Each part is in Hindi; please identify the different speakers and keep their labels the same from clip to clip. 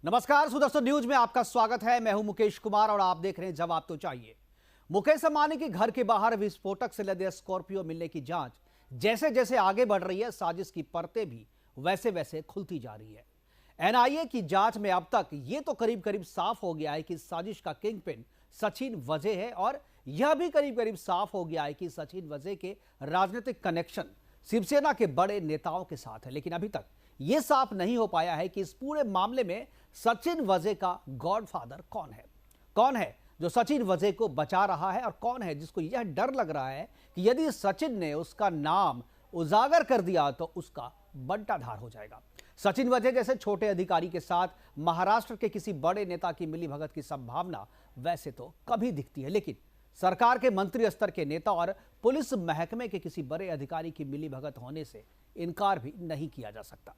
Speaker 1: नमस्कार, सुदर्शन न्यूज में आपका स्वागत है। मैं हूं मुकेश कुमार और आप देख रहे हैं जवाब तो चाहिए। मुकेश अंबानी के घर के बाहर विस्फोटक से लदे स्कॉर्पियो मिलने की जांच जैसे जैसे आगे बढ़ रही है, साजिश की परतें भी वैसे वैसे खुलती जा रही है। एनआईए की जांच में अब तक ये तो करीब करीब साफ हो गया है कि साजिश का किंगपिन सचिन वजे है, और यह भी करीब करीब साफ हो गया है कि सचिन वजे के राजनीतिक कनेक्शन शिवसेना के बड़े नेताओं के साथ है। लेकिन अभी तक यह साफ नहीं हो पाया है कि इस पूरे मामले में सचिन वजे का गॉडफादर कौन है जो सचिन वजे को बचा रहा है, और कौन है जिसको यह डर लग रहा है कि यदि सचिन ने उसका नाम उजागर कर दिया तो उसका बंटाढार हो जाएगा। सचिन वजे जैसे छोटे अधिकारी के साथ महाराष्ट्र के किसी बड़े नेता की मिलीभगत की संभावना वैसे तो कभी दिखती है, लेकिन सरकार के मंत्री स्तर के नेता और पुलिस महकमे के किसी बड़े अधिकारी की मिलीभगत होने से इनकार भी नहीं किया जा सकता।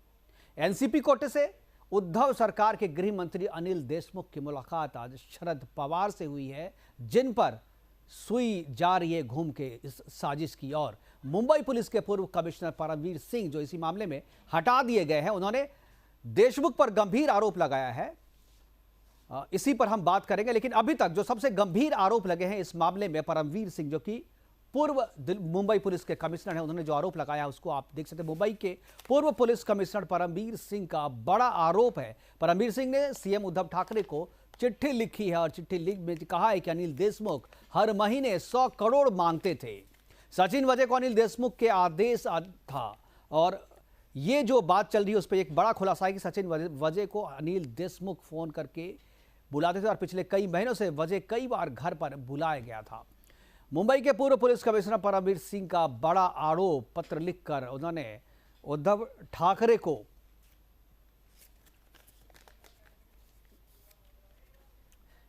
Speaker 1: एनसीपी कोटे से उद्धव सरकार के गृह मंत्री अनिल देशमुख की मुलाकात आज शरद पवार से हुई है, जिन पर सुई जा रही है घूम के इस साजिश की। और मुंबई पुलिस के पूर्व कमिश्नर परमवीर सिंह जो इसी मामले में हटा दिए गए हैं, उन्होंने देशमुख पर गंभीर आरोप लगाया है। इसी पर हम बात करेंगे, लेकिन अभी तक जो सबसे गंभीर आरोप लगे हैं इस मामले में, परमवीर सिंह जो कि पूर्व मुंबई पुलिस के कमिश्नर हैं, उन्होंने जो आरोप लगाया उसको आप देख सकते हैं। मुंबई के पूर्व पुलिस कमिश्नर परमवीर सिंह का बड़ा आरोप है। परमवीर सिंह ने सीएम उद्धव ठाकरे को चिट्ठी लिखी है और चिट्ठी लिख में कहा है कि अनिल देशमुख हर महीने 100 करोड़ मांगते थे। सचिन वजे को अनिल देशमुख के आदेश था, और ये जो बात चल रही है उस पर एक बड़ा खुलासा है कि सचिन वजे को अनिल देशमुख फोन करके बुलाते थे और पिछले कई महीनों से वजे कई बार घर पर बुलाया गया था। मुंबई के पूर्व पुलिस कमिश्नर परमवीर सिंह का बड़ा आरोप पत्र लिखकर उन्होंने उद्धव ठाकरे को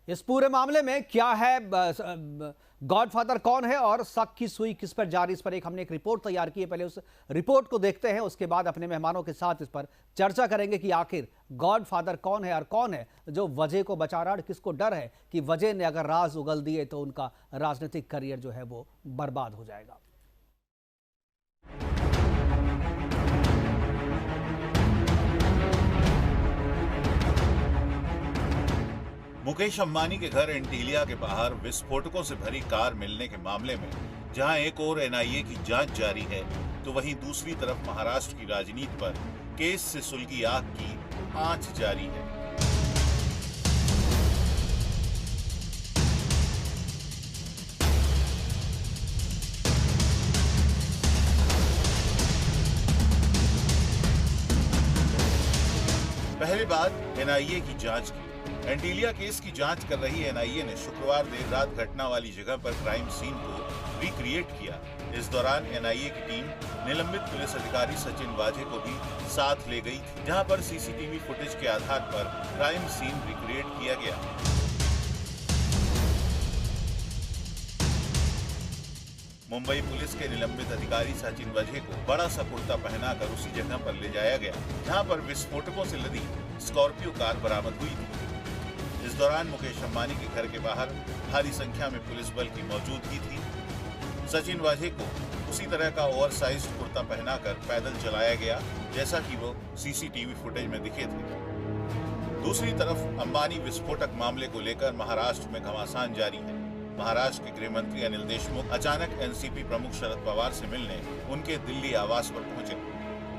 Speaker 1: इस पूरे मामले में क्या है, गॉडफादर कौन है और शक की सुई किस पर जा रही, इस पर हमने एक रिपोर्ट तैयार की है। पहले उस रिपोर्ट को देखते हैं, उसके बाद अपने मेहमानों के साथ इस पर चर्चा करेंगे कि आखिर गॉडफादर कौन है और कौन है जो वजह को बचा रहा है। किसको डर है कि वजह ने अगर राज उगल दिए तो उनका राजनीतिक करियर जो है वो बर्बाद हो जाएगा।
Speaker 2: मुकेश अंबानी के घर एंटीलिया के बाहर विस्फोटकों से भरी कार मिलने के मामले में जहां एक और एनआईए की जांच जारी है, तो वहीं दूसरी तरफ महाराष्ट्र की राजनीति पर केस से सुलगी आग की आंच जारी है। पहली बात एनआईए की जांच की। एंटीलिया केस की जांच कर रही एनआईए ने शुक्रवार देर रात घटना वाली जगह पर क्राइम सीन को रिक्रिएट किया। इस दौरान एनआईए की टीम निलंबित पुलिस अधिकारी सचिन वाजे को भी साथ ले गई थी, जहां पर सीसीटीवी फुटेज के आधार पर क्राइम सीन रिक्रिएट किया गया। मुंबई पुलिस के निलंबित अधिकारी सचिन वजे को बड़ा सा कुर्ता पहनाकर उसी जगह पर ले जाया गया जहां पर विस्फोटकों से लदी स्कॉर्पियो कार बरामद हुई थी। इस दौरान मुकेश अंबानी के घर के बाहर भारी संख्या में पुलिस बल की मौजूदगी थी। सचिन वाजे को उसी तरह का ओवरसाइज कुर्ता पहनाकर पैदल चलाया गया जैसा कि वो सीसीटीवी फुटेज में दिखे थे। दूसरी तरफ अंबानी विस्फोटक मामले को लेकर महाराष्ट्र में घमासान जारी है। महाराष्ट्र के गृह मंत्री अनिल देशमुख अचानक एनसीपी प्रमुख शरद पवार से मिलने उनके दिल्ली आवास पर पहुंचे।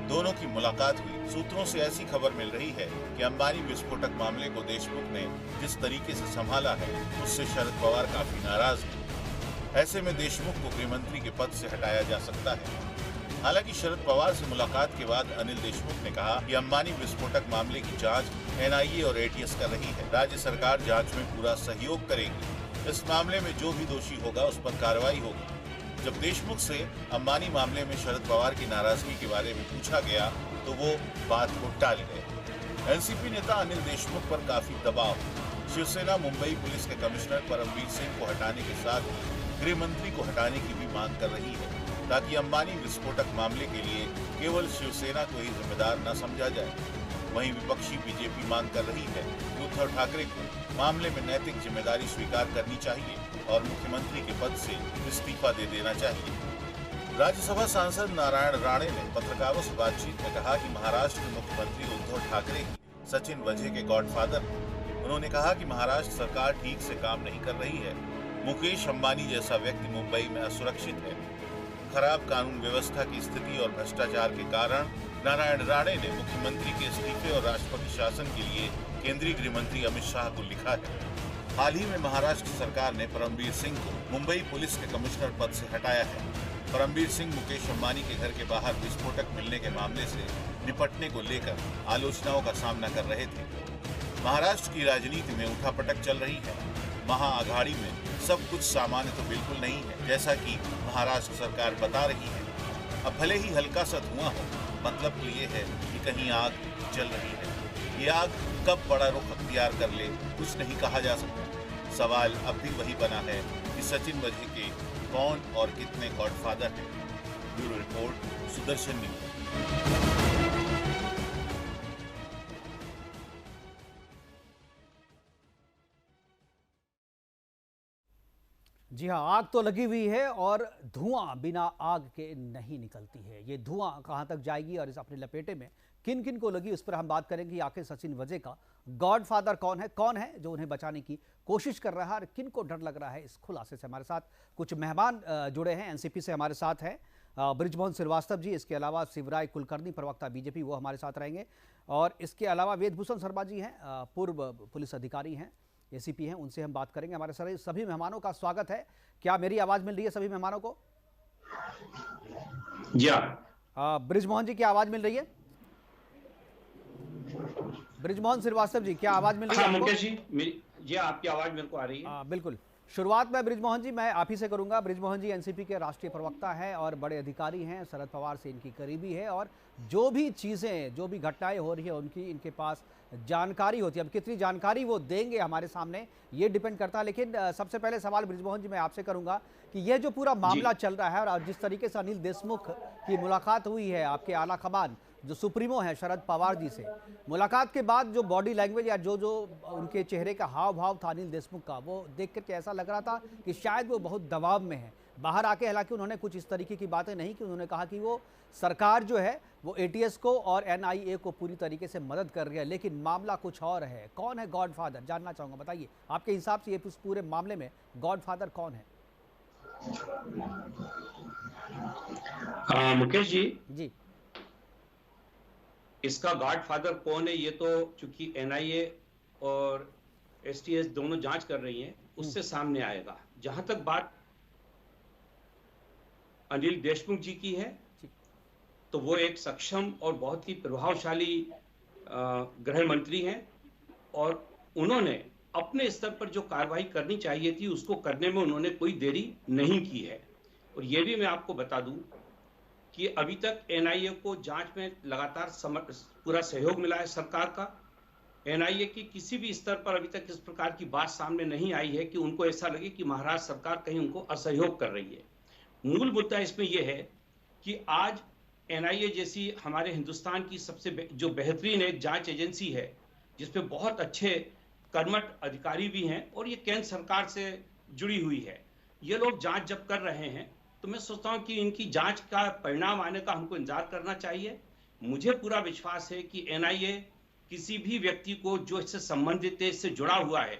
Speaker 2: दोनों की मुलाकात हुई। सूत्रों से ऐसी खबर मिल रही है कि अंबानी विस्फोटक मामले को देशमुख ने जिस तरीके से संभाला है उससे शरद पवार काफी नाराज हैं। ऐसे में देशमुख को गृह मंत्री के पद से हटाया जा सकता है। हालांकि शरद पवार से मुलाकात के बाद अनिल देशमुख ने कहा कि अंबानी विस्फोटक मामले की जांच एनआईए और एटीएस कर रही है। राज्य सरकार जांच में पूरा सहयोग करेगी। इस मामले में जो भी दोषी होगा उस पर कार्रवाई होगी। जब देशमुख से अंबानी मामले में शरद पवार की नाराजगी के बारे में पूछा गया तो वो बात को टाल गए। एनसीपी नेता अनिल देशमुख पर काफी दबाव। शिवसेना मुंबई पुलिस के कमिश्नर परमवीर सिंह को हटाने के साथ गृह मंत्री को हटाने की भी मांग कर रही है, ताकि अंबानी विस्फोटक मामले के लिए केवल शिवसेना को ही जिम्मेदार न समझा जाए। वहीं विपक्षी बीजेपी मांग कर रही है कि उद्धव ठाकरे को मामले में नैतिक जिम्मेदारी स्वीकार करनी चाहिए और मुख्यमंत्री के पद से इस्तीफा दे देना चाहिए। राज्यसभा सांसद नारायण राणे ने पत्रकारों से बातचीत में कहा कि महाराष्ट्र के मुख्यमंत्री उद्धव ठाकरे की सचिन वझे के गॉडफादर हैं। उन्होंने कहा कि महाराष्ट्र सरकार ठीक से काम नहीं कर रही है। मुकेश अंबानी जैसा व्यक्ति मुंबई में असुरक्षित है। खराब कानून व्यवस्था की स्थिति और भ्रष्टाचार के कारण नारायण राणे ने मुख्यमंत्री के इस्तीफे और राष्ट्रपति शासन के लिए केंद्रीय गृह मंत्री अमित शाह को लिखा है। हाल ही में महाराष्ट्र सरकार ने परमबीर सिंह को मुंबई पुलिस के कमिश्नर पद से हटाया है। परमबीर सिंह मुकेश अंबानी के घर के बाहर विस्फोटक मिलने के मामले से निपटने को लेकर आलोचनाओं का सामना कर रहे थे। महाराष्ट्र की राजनीति में उठापटक चल रही है। महाअघाड़ी में सब कुछ सामान्य तो बिल्कुल नहीं है, जैसा कि महाराष्ट्र सरकार बता रही है। अब भले ही हल्का सा धुआं हो, मतलब तो ये है कि कहीं आग जल रही है। ये आग कब बड़ा रुख अख्तियार कर ले, कुछ नहीं कहा जा सकता। सवाल अब भी वही बना है कि सचिन वझे के कौन और कितने गॉडफादर हैं। Bureau report, Sudarshan news.
Speaker 1: जी हाँ, आग तो लगी हुई है और धुआं बिना आग के नहीं निकलती है। ये धुआं कहाँ तक जाएगी और इस अपने लपेटे में किन किन को लगी, उस पर हम बात करेंगे कि आखिर सचिन वझे का गॉडफादर कौन है जो उन्हें बचाने की कोशिश कर रहा है और किन को डर लग रहा है। इस खुलासे से हमारे साथ कुछ मेहमान जुड़े हैं। एनसीपी से हमारे साथ हैं बृजमोहन श्रीवास्तव जी, इसके अलावा शिवराय कुलकर्णी प्रवक्ता बीजेपी, वो हमारे साथ रहेंगे, और इसके अलावा वेदभूषण शर्मा जी हैं, पूर्व पुलिस अधिकारी हैं, एसीपी हैं, उनसे हम बात करेंगे। हमारे सारे सभी मेहमानों का स्वागत है। क्या मेरी आवाज मिल रही है सभी मेहमानों को?
Speaker 3: जी
Speaker 1: बृजमोहन जी, क्या आवाज मिल रही है? बृजमोहन श्रीवास्तव जी, क्या आवाज मिल रही है?
Speaker 3: हाँ मुकेश जी, आपकी आवाज मेरे को आ रही है।
Speaker 1: बिल्कुल। शुरुआत में बृजमोहन जी मैं आप ही से करूंगा। बृजमोहन जी एनसीपी के राष्ट्रीय प्रवक्ता हैं और बड़े अधिकारी हैं, शरद पवार से इनकी करीबी है और जो भी चीज़ें, जो भी घटनाएं हो रही है उनकी इनके पास जानकारी होती है। अब कितनी जानकारी वो देंगे हमारे सामने ये डिपेंड करता है। लेकिन सबसे पहले सवाल बृजमोहन जी मैं आपसे करूंगा कि ये जो पूरा मामला चल रहा है और जिस तरीके से अनिल देशमुख की मुलाकात हुई है आपके आला कमान जो सुप्रीमो है शरद पवार जी से, मुलाकात के बाद जो बॉडी लैंग्वेज या जो उनके चेहरे का हाव भाव था अनिल देशमुख का, वो देख करके ऐसा लग रहा था कि शायद वो बहुत दबाव में है। बाहर आके हालांकि उन्होंने कुछ इस तरीके की बातें नहीं की। उन्होंने कहा कि वो सरकार जो है वो एटीएस को और एनआईए को पूरी तरीके से मदद कर रही है, लेकिन मामला कुछ और है। कौन है गॉडफादर, जानना चाहूंगा, बताइए आपके हिसाब से ये पूरे मामले में गॉडफादर कौन है?
Speaker 3: मुकेश
Speaker 1: जी,
Speaker 3: इसका गॉडफादर कौन है ये तो चूंकि एनआईए और एसटीएस दोनों जांच कर रही हैं, उससे सामने आएगा। जहां तक बात अनिल देशमुख जी की है तो वो एक सक्षम और बहुत ही प्रभावशाली गृह मंत्री हैं और उन्होंने अपने स्तर पर जो कार्रवाई करनी चाहिए थी उसको करने में उन्होंने कोई देरी नहीं की है। और ये भी मैं आपको बता दूं कि अभी तक एनआईए को जांच में लगातार पूरा सहयोग मिला है सरकार का। एनआईए की किसी भी स्तर पर अभी तक इस प्रकार की बात सामने नहीं आई है कि उनको ऐसा लगे कि महाराष्ट्र सरकार कहीं उनको असहयोग कर रही है। मूल मुद्दा इसमें यह है कि आज एनआईए जैसी हमारे हिंदुस्तान की सबसे जो बेहतरीन एक जांच एजेंसी है, जिसपे बहुत अच्छे कर्मठ अधिकारी भी हैं और ये केंद्र सरकार से जुड़ी हुई है, ये लोग जांच जब कर रहे हैं तो मैं सोचता हूं कि इनकी जांच का परिणाम आने का हमको इंतजार करना चाहिए। मुझे पूरा विश्वास है कि एनआईए किसी भी व्यक्ति को जो इससे संबंधित है, इससे जुड़ा हुआ है,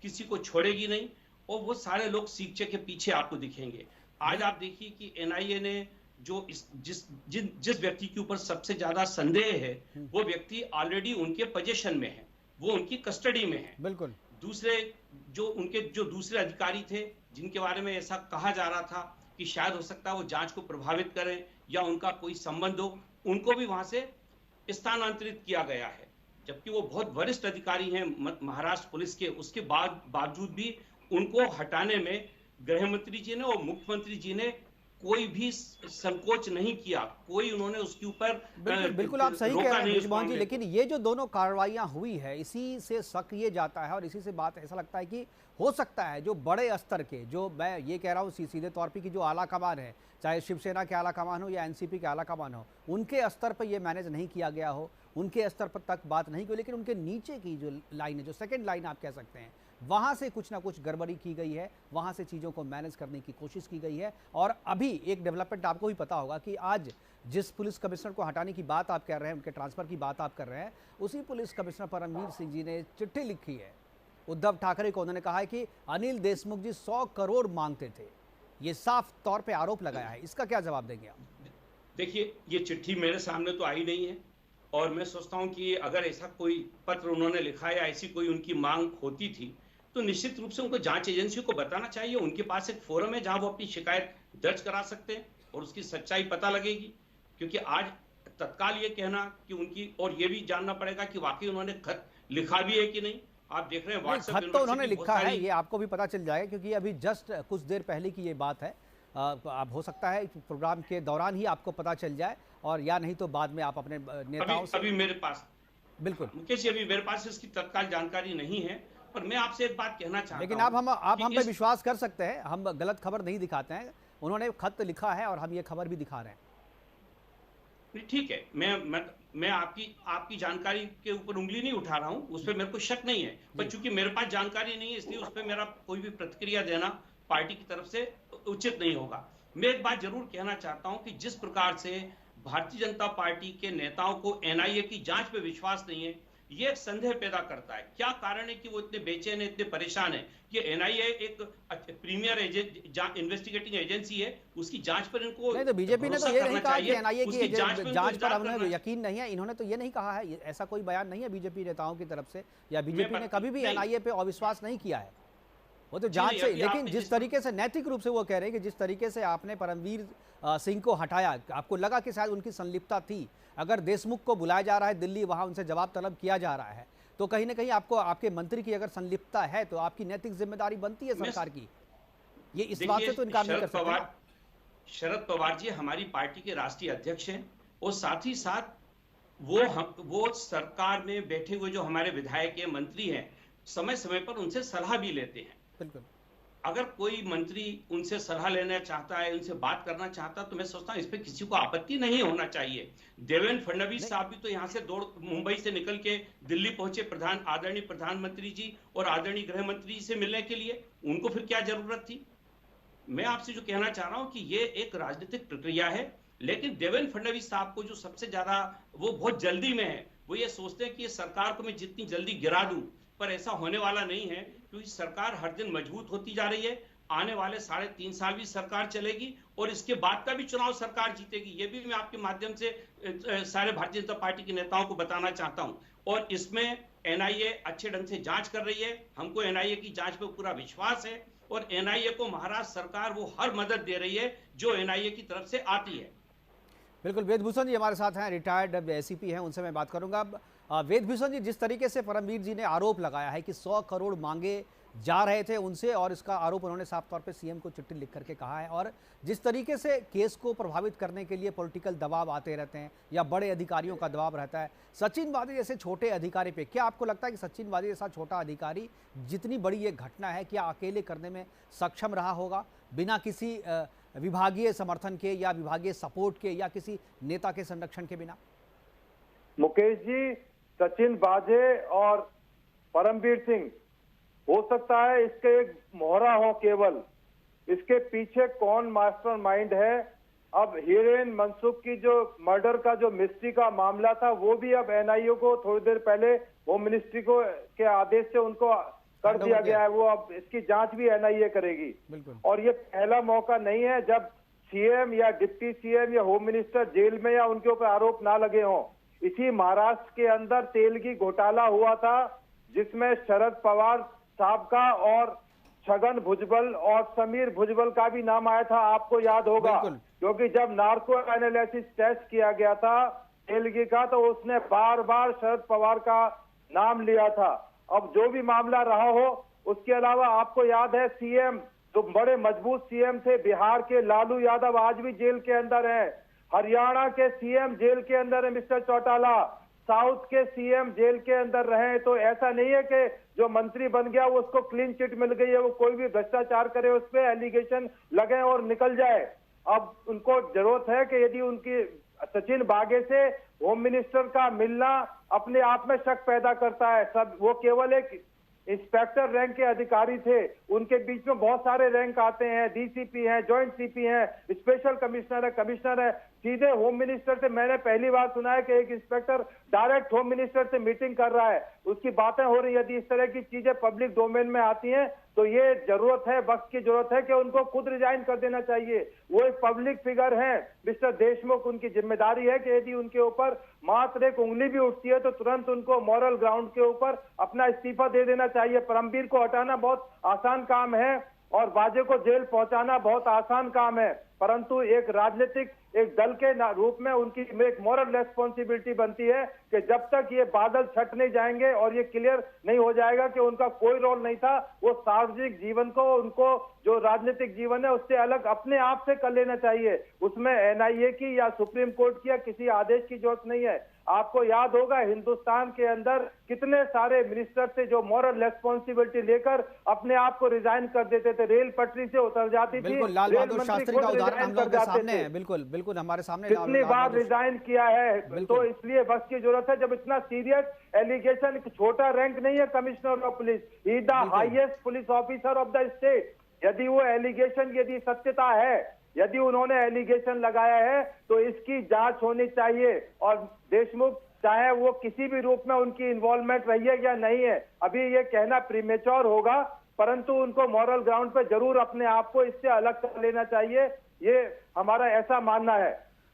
Speaker 3: किसी को छोड़ेगी नहीं और वो सारे लोग सीखचे के पीछे आपको दिखेंगे। आज आप देखिए कि एनआईए ने जो जिस व्यक्ति के ऊपर सबसे ज्यादा संदेह है वो व्यक्ति ऑलरेडी उनके पोजीशन में है, वो उनकी कस्टडी में है।
Speaker 1: बिल्कुल।
Speaker 3: दूसरे जो दूसरे अधिकारी थे जिनके बारे में ऐसा कहा जा रहा था कि शायद हो सकता है वो जांच को प्रभावित करें या उनका कोई संबंध हो, उनको भी वहां से स्थानांतरित किया गया है, जबकि वो बहुत वरिष्ठ अधिकारी हैं महाराष्ट्र पुलिस के। उसके बावजूद भी उनको हटाने में गृह मंत्री जी ने और मुख्यमंत्री जी ने कोई भी संकोच नहीं किया, कोई उन्होंने उसके ऊपर
Speaker 1: बिल्कुल आप सही कह रहे हैं बृजमोहन जी। लेकिन ये जो दोनों कार्रवाइयां हुई है, इसी से शक ये जाता है और इसी से बात ऐसा लगता है कि हो सकता है जो बड़े स्तर के, जो मैं ये कह रहा हूँ सीधे तौर पे कि जो आला कमान है, चाहे शिवसेना के आला कमान हो या एनसीपी के आला कमान हो, उनके स्तर पर ये मैनेज नहीं किया गया हो, उनके स्तर पर तक बात नहीं की, लेकिन उनके नीचे की जो लाइन है, जो सेकंड लाइन आप कह सकते हैं, वहाँ से कुछ ना कुछ गड़बड़ी की गई है, वहाँ से चीज़ों को मैनेज करने की कोशिश की गई है। और अभी एक डेवलपमेंट आपको भी पता होगा कि आज जिस पुलिस कमिश्नर को हटाने की बात आप कर रहे हैं, उनके ट्रांसफ़र की बात आप कर रहे हैं, उसी पुलिस कमिश्नर परमवीर सिंह जी ने चिट्ठी लिखी है उद्धव ठाकरे को। उन्होंने कहा है कि अनिल देशमुख जी 100 करोड़ मांगते थे। ये साफ तौर पे आरोप लगाया है, इसका क्या जवाब देंगे आप?
Speaker 3: देखिए, ये चिट्ठी मेरे सामने तो आई नहीं है, और मैं सोचता हूं कि अगर ऐसा कोई पत्र उन्होंने लिखा या ऐसी कोई उनकी मांग होती थी तो निश्चित रूप से उनको जांच एजेंसी को बताना चाहिए। उनके पास एक फोरम है जहां वो अपनी शिकायत दर्ज करा सकते हैं और उसकी सच्चाई पता लगेगी। क्योंकि आज तत्काल ये कहना कि उनकी, और ये भी जानना पड़ेगा कि वाकई उन्होंने खत लिखा भी है कि नहीं। आप देख रहे हैं व्हाट्सएप
Speaker 1: खत तो उन्होंने लिखा है, ये आपको भी पता चल जाएगा, क्योंकि अभी जस्ट कुछ देर पहले की ये बात है। अब हो सकता है प्रोग्राम के दौरान ही आपको पता चल जाए, और या नहीं तो बाद में आप अपने नेताओं से।
Speaker 3: अभी मेरे पास,
Speaker 1: बिल्कुल
Speaker 3: मुकेश जी, अभी मेरे पास इसकी तत्काल जानकारी नहीं है, पर मैं आपसे एक बात कहना चाहता हूं।
Speaker 1: लेकिन आप हम पे विश्वास कर सकते हैं, हम गलत खबर नहीं दिखाते हैं। उन्होंने खत लिखा है और हम ये खबर भी दिखा रहे हैं।
Speaker 3: ठीक है, मैं आपकी जानकारी के ऊपर उंगली नहीं उठा रहा हूं, उस पर मेरे को शक नहीं है, पर चूंकि मेरे पास जानकारी नहीं है इसलिए उस पर मेरा कोई भी प्रतिक्रिया देना पार्टी की तरफ से उचित नहीं होगा। मैं एक बात जरूर कहना चाहता हूं कि जिस प्रकार से भारतीय जनता पार्टी के नेताओं को एनआईए की जांच पे विश्वास नहीं है, ये एक संदेह पैदा करता है। क्या कारण है कि वो इतने बेचैन है, इतने परेशान है? ये एनआईए एक प्रीमियर इन्वेस्टिगेटिंग एजेंसी है, उसकी जांच पर इनको
Speaker 1: नहीं, तो बीजेपी ने तो ये नहीं कहा कि एनआईए की जांच पर हमें
Speaker 3: हमें
Speaker 1: यकीन नहीं है। इन्होंने तो ये नहीं कहा है, ऐसा कोई बयान नहीं है बीजेपी नेताओं की तरफ से, या बीजेपी ने कभी भी एनआईए पे अविश्वास नहीं किया है। वो तो जांच से, लेकिन जिस तरीके से नैतिक रूप से वो कह रहे हैं कि जिस तरीके से आपने परमवीर सिंह को हटाया, आपको लगा कि शायद उनकी संलिप्तता थी। अगर देशमुख को बुलाया जा रहा है दिल्ली, वहां उनसे जवाब तलब किया जा रहा है, तो कहीं ना कहीं आपको, आपके मंत्री की अगर संलिप्तता है तो आपकी नैतिक जिम्मेदारी बनती है सरकार की। ये इस बात से तो इनकार नहीं कर सकते।
Speaker 3: शरद पवार जी हमारी पार्टी के राष्ट्रीय अध्यक्ष हैं, और साथ ही साथ वो सरकार में बैठे हुए जो हमारे विधायक हैं, मंत्री हैं, समय समय पर उनसे सलाह भी लेते हैं।
Speaker 1: बिल्कुल।
Speaker 3: अगर कोई मंत्री उनसे सलाह लेना चाहता है, उनसे बात करना चाहता है, तो मैं सोचता हूं इस पे किसी को आपत्ति नहीं होना चाहिए। देवेंद्र फडणवीस साहब भी तो यहाँ से मुंबई से निकल के दिल्ली पहुंचे आदरणीय प्रधानमंत्री जी और आदरणीय गृह मंत्री जी से मिलने के लिए। उनको फिर क्या जरूरत थी? मैं आपसे जो कहना चाह रहा हूं कि ये एक राजनीतिक प्रक्रिया है, लेकिन देवेंद्र फडणवीस साहब को जो सबसे ज्यादा, वो बहुत जल्दी में है। वो ये सोचते हैं कि ये सरकार को मैं जितनी जल्दी गिरा दूं, पर ऐसा होने वाला नहीं है, क्योंकि सरकार हर दिन मजबूत होती जा रही है। आने वाले 3.5 साल भी सरकार चलेगी, और इसके बाद का भी चुनाव सरकार जीतेगी। ये भी मैं आपके माध्यम से सारे भारतीय जनता पार्टी के नेताओं को बताना चाहता हूं। और इसमें एनआईए अच्छे ढंग से जांच कर रही है, हमको एनआईए की जांच पे पूरा विश्वास है, और एनआईए को महाराष्ट्र सरकार वो हर मदद दे रही है जो एनआईए की तरफ से आती है।
Speaker 1: बिल्कुल, वेदभूषण जी हमारे साथ हैं, रिटायर्ड एसीपी हैं, उनसे मैं बात करूंगा। वेदभूषण जी, जिस तरीके से परमवीर जी ने आरोप लगाया है कि 100 करोड़ मांगे जा रहे थे उनसे, और इसका आरोप उन्होंने साफ तौर पे सीएम को चिट्ठी लिख करके कहा है, और जिस तरीके से केस को प्रभावित करने के लिए पॉलिटिकल दबाव आते रहते हैं या बड़े अधिकारियों का दबाव रहता है, सचिन वाजे जैसे छोटे अधिकारी पे, क्या आपको लगता है कि सचिन वाजे जैसा छोटा अधिकारी, जितनी बड़ी ये घटना है, क्या अकेले करने में सक्षम रहा होगा बिना किसी विभागीय समर्थन के या विभागीय सपोर्ट के या किसी नेता के संरक्षण के बिना?
Speaker 4: मुकेश जी, सचिन वाजे और परमवीर सिंह हो सकता है इसके एक मोहरा हो केवल, इसके पीछे कौन मास्टरमाइंड है। अब हीरेन मनसुख की जो मर्डर का जो मिस्ट्री का मामला था, वो भी अब एनआईए को थोड़ी देर पहले होम मिनिस्ट्री को के आदेश से उनको कर दिया गया है। वो अब इसकी जांच भी एनआईए करेगी। और ये पहला मौका नहीं है जब सीएम या डिप्टी सीएम या होम मिनिस्टर जेल में या उनके ऊपर आरोप ना लगे हों। इसी महाराष्ट्र के अंदर तेल की घोटाला हुआ था, जिसमें शरद पवार साहब का और छगन भुजबल और समीर भुजबल का भी नाम आया था, आपको याद होगा, क्योंकि जब नार्को एनालिसिस टेस्ट किया गया था तेलगी का, तो उसने बार बार शरद पवार का नाम लिया था। अब जो भी मामला रहा हो, उसके अलावा आपको याद है सीएम, जो बड़े मजबूत सीएम थे बिहार के, लालू यादव, आज भी जेल के अंदर है। हरियाणा के सीएम जेल के अंदर है मिस्टर चौटाला, साउथ के सीएम जेल के अंदर रहे। तो ऐसा नहीं है कि जो मंत्री बन गया वो उसको क्लीन चिट मिल गई है, वो कोई भी भ्रष्टाचार करे उस पर एलिगेशन लगे और निकल जाए। अब उनको जरूरत है कि यदि उनकी सचिन वाजे से होम मिनिस्टर का मिलना अपने आप में शक पैदा करता है। सब वो केवल एक इंस्पेक्टर रैंक के अधिकारी थे, उनके बीच में बहुत सारे रैंक आते हैं, डीसीपी हैं, जॉइंट सीपी हैं, स्पेशल कमिश्नर है, कमिश्नर है। सीधे होम मिनिस्टर से मैंने पहली बार सुना है कि एक इंस्पेक्टर डायरेक्ट होम मिनिस्टर से मीटिंग कर रहा है, उसकी बातें हो रही है। यदि इस तरह की चीजें पब्लिक डोमेन में आती हैं तो ये जरूरत है, वक्त की जरूरत है कि उनको खुद रिजाइन कर देना चाहिए। वो एक पब्लिक फिगर हैं मिस्टर देशमुख, उनकी जिम्मेदारी है कि यदि उनके ऊपर मात्र एक उंगली भी उठती है तो तुरंत उनको मॉरल ग्राउंड के ऊपर अपना इस्तीफा दे देना चाहिए। परमबीर को हटाना बहुत आसान काम है और वाजे को जेल पहुंचाना बहुत आसान काम है, परंतु एक राजनीतिक एक दल के रूप में उनकी एक मॉरल रेस्पॉन्सिबिलिटी बनती है कि जब तक ये बादल छट नहीं जाएंगे और ये क्लियर नहीं हो जाएगा कि उनका कोई रोल नहीं था, वो सार्वजनिक जीवन को, उनको जो राजनीतिक जीवन है उससे अलग अपने आप से कर लेना चाहिए। उसमें एनआईए की या सुप्रीम कोर्ट की या किसी आदेश की जरूरत नहीं है। आपको याद होगा हिंदुस्तान के अंदर कितने सारे मिनिस्टर थे जो मॉरल रेस्पॉन्सिबिलिटी लेकर अपने आप को रिजाइन कर देते थे, रेल पटरी से उतर जाती थी।
Speaker 1: बिल्कुल, लाल बहादुर शास्त्री का उदाहरण हम लोगों के सामने है। बिल्कुल बिल्कुल हमारे सामने
Speaker 4: कितनी बार रिजाइन किया है। तो इसलिए वक्त की जरूरत है। जब इतना सीरियस एलिगेशन, छोटा रैंक नहीं है commissioner of police, he the highest police officer of the state. यदि वो एलिगेशन, यदि सत्यता है, यदि उन्होंने एलिगेशन लगाया है तो इसकी जांच होनी चाहिए। और देशमुख चाहे वो किसी भी रूप में उनकी इन्वॉल्वमेंट रही है या नहीं है, अभी ये कहना प्रीमेच्योर होगा, परंतु उनको मॉरल ग्राउंड पे जरूर अपने आप को इससे अलग कर लेना चाहिए। ये हमारा ऐसा मानना है।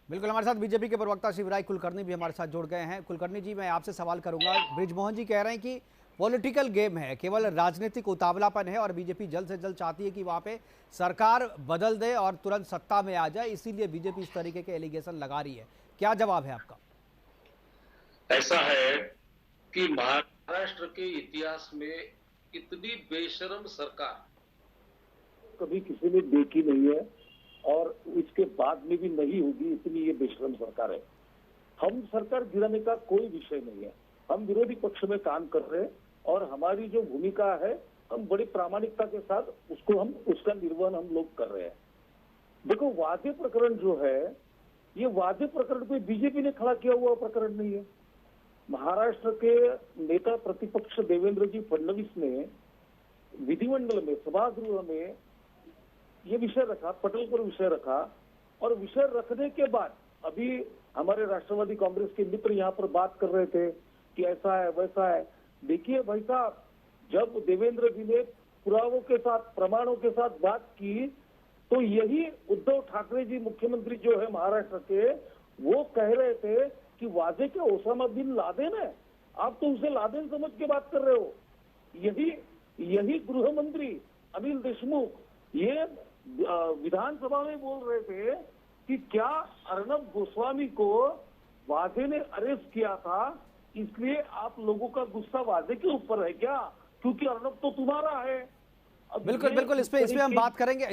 Speaker 1: बिल्कुल, हमारे साथ बीजेपी के प्रवक्ता शिवराज कुलकर्णी भी हमारे साथ जुड़ गए हैं। कुलकर्णी जी, मैं आपसे सवाल करूंगा। बृजमोहन जी कह रहे हैं कि पॉलिटिकल गेम है, केवल राजनीतिक उतावलापन है और बीजेपी जल्द से जल्द चाहती है कि वहां पे सरकार बदल दे और तुरंत सत्ता में आ जाए, इसीलिए बीजेपी इस तरीके के एलिगेशन लगा रही है। क्या जवाब है आपका?
Speaker 5: ऐसा है कि महाराष्ट्र के इतिहास में इतनी बेशर्म सरकार
Speaker 6: कभी किसी ने देखी नहीं है और इसके बाद में भी नहीं होगी, इतनी ये बेशर्म सरकार है। हम सरकार गिराने का कोई विषय नहीं है, हम विरोधी पक्ष में काम कर रहे हैं और हमारी जो भूमिका है हम बड़ी प्रामाणिकता के साथ उसका निर्वहन हम लोग कर रहे हैं। देखो, वादे प्रकरण जो है, ये वादे प्रकरण कोई बीजेपी ने खड़ा किया हुआ प्रकरण नहीं है। महाराष्ट्र के नेता प्रतिपक्ष देवेंद्र जी फडणवीस ने विधिमंडल में, सभागृह में ये विषय रखा, पटल पर विषय रखा और विषय रखने के बाद अभी हमारे राष्ट्रवादी कांग्रेस के मित्र यहाँ पर बात कर रहे थे कि ऐसा है वैसा है। देखिए भाई साहब, जब देवेंद्र जी ने पुरावों के साथ, प्रमाणों के साथ बात की तो यही उद्धव ठाकरे जी मुख्यमंत्री जो है महाराष्ट्र के, वो कह रहे थे कि वाजे के ओसामा बिन लादेन है, आप तो उसे लादेन समझ के बात कर रहे हो। यही गृह मंत्री अनिल देशमुख ये विधानसभा में बोल रहे थे कि क्या अर्नब गोस्वामी को वाजे ने अरेस्ट किया था, इसलिए आप लोगों का गुस्सा वाजे के ऊपर है क्या, क्योंकि अर्नब तो तुम्हारा है।
Speaker 1: बिल्कुल बिल्कुल, इस पे हम बात करेंगे।